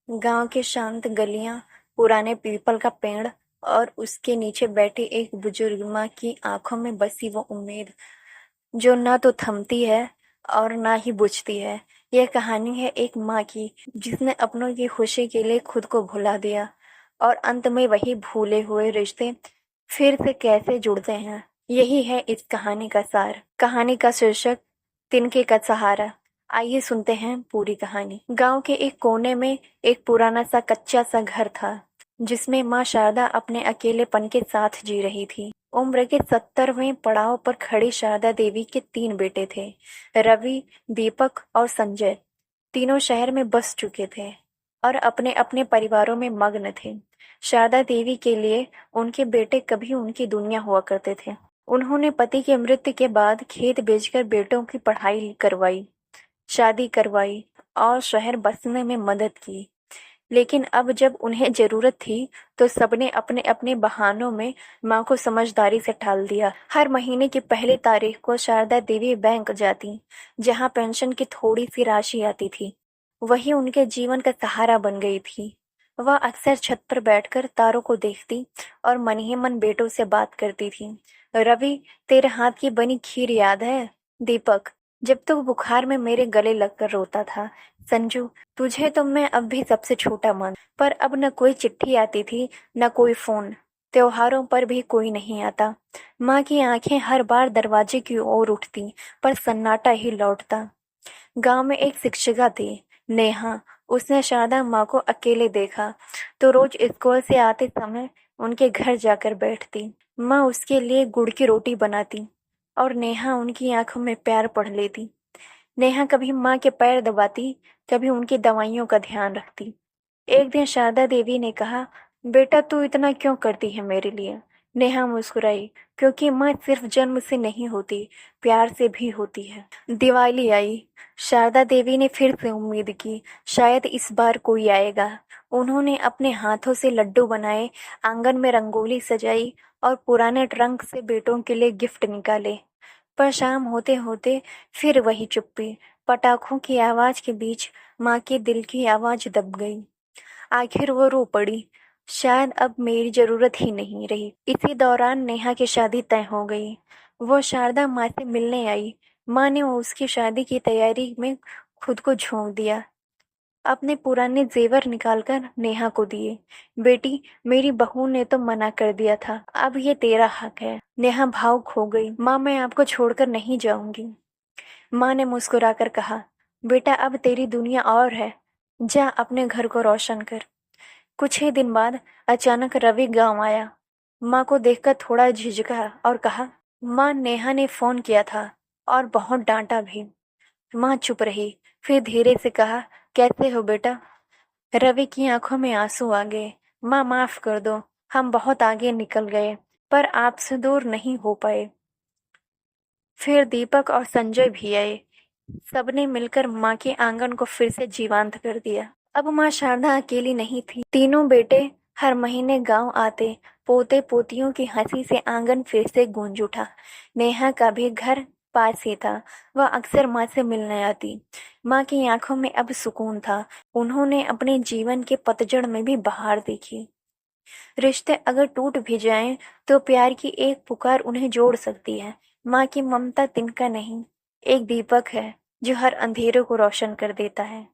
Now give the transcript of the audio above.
गांव के शांत गलियां, पुराने पीपल का पेड़ और उसके नीचे बैठी एक बुजुर्ग माँ की आंखों में बसी वो उम्मीद जो ना तो थमती है और ना ही बुझती है। यह कहानी है एक माँ की जिसने अपनों की खुशी के लिए खुद को भुला दिया और अंत में वही भूले हुए रिश्ते फिर से कैसे जुड़ते हैं। यही है इस कहानी का सार। कहानी का शीर्षक तिनके का सहारा। आइए सुनते हैं पूरी कहानी। गांव के एक कोने में एक पुराना सा कच्चा सा घर था जिसमें माँ शारदा अपने अकेलेपन के साथ जी रही थी। उम्र के 70वें पड़ाव पर खड़ी शारदा देवी के 3 बेटे थे, रवि, दीपक और संजय। तीनों शहर में बस चुके थे और अपने अपने परिवारों में मग्न थे। शारदा देवी के लिए उनके बेटे कभी उनकी दुनिया हुआ करते थे। उन्होंने पति की मृत्यु के बाद खेत बेचकर बेटों की पढ़ाई करवाई, शादी करवाई और शहर बसने में मदद की। लेकिन अब जब उन्हें जरूरत थी तो सबने अपने अपने बहानों में माँ को समझदारी से टाल दिया। हर महीने की पहली तारीख को शारदा देवी बैंक जाती, जहाँ पेंशन की थोड़ी सी राशि आती थी। वही उनके जीवन का सहारा बन गई थी। वह अक्सर छत पर बैठकर तारों को देखती और मन ही मन बेटों से बात करती थी। रवि, तेरे हाथ की बनी खीर याद है? दीपक, जब तू बुखार में मेरे गले लगकर रोता था। संजू, तुझे तो मैं अब भी सबसे छोटा मान, पर अब न कोई चिट्ठी आती थी न कोई फोन। त्योहारों पर भी कोई नहीं आता। माँ की आंखें हर बार दरवाजे की ओर उठती, पर सन्नाटा ही लौटता। गांव में एक शिक्षिका थी, नेहा। उसने शारदा माँ को अकेले देखा तो रोज स्कूल से आते समय उनके घर जाकर बैठती। माँ उसके लिए गुड़ की रोटी बनाती और नेहा उनकी आंखों में प्यार पढ़ लेती। नेहा कभी माँ के पैर दबाती, कभी उनकी दवाइयों का ध्यान रखती। एक दिन शारदा देवी ने कहा, बेटा तू इतना क्यों करती है मेरे लिए? नेहा मुस्कुराई, क्योंकि माँ सिर्फ जन्म से नहीं होती, प्यार से भी होती है। दिवाली आई। शारदा देवी ने फिर से उम्मीद की, शायद इस बार कोई आएगा। उन्होंने अपने हाथों से लड्डू बनाए, आंगन में रंगोली सजाई और पुराने ट्रंक से बेटों के लिए गिफ्ट निकाले। पर शाम होते होते फिर वही चुप्पी। पटाखों की आवाज के बीच माँ के दिल की आवाज दब गई। आखिर वो रो पड़ी, शायद अब मेरी जरूरत ही नहीं रही। इसी दौरान नेहा की शादी तय हो गई। वो शारदा माँ से मिलने आई। माँ ने उसकी शादी की तैयारी में खुद को झोंक दिया। अपने पुराने जेवर निकालकर नेहा को दिए। बेटी, मेरी बहू ने तो मना कर दिया था, अब ये तेरा हक है। नेहा भावुक हो गई। माँ, मैं आपको छोड़कर नहीं जाऊंगी। माँ ने मुस्कुराकर कहा, बेटा अब तेरी दुनिया और है, जा अपने घर को रोशन कर। कुछ ही दिन बाद अचानक रवि गांव आया। माँ को देखकर थोड़ा झिझका और कहा, माँ, नेहा ने फोन किया था और बहुत डांटा भी। माँ चुप रही, फिर धीरे से कहा, कैसे हो बेटा? रवि की आंखों में आंसू आ गए। माँ, माफ कर दो, हम बहुत आगे निकल गए, पर आपसे दूर नहीं हो पाए। फिर दीपक और संजय भी आए। सबने मिलकर माँ के आंगन को फिर से जीवंत कर दिया। अब माँ शारदा अकेली नहीं थी। तीनों बेटे हर महीने गांव आते। पोते पोतियों की हंसी से आंगन फिर से गूंज उठा। नेहा का भी घर पास ही था। वह अक्सर माँ से मिलने आती। माँ की आंखों में अब सुकून था। उन्होंने अपने जीवन के पतझड़ में भी बहार देखी। रिश्ते अगर टूट भी जाएं तो प्यार की एक पुकार उन्हें जोड़ सकती है। माँ की ममता तिनका नहीं, एक दीपक है जो हर अंधेरे को रोशन कर देता है।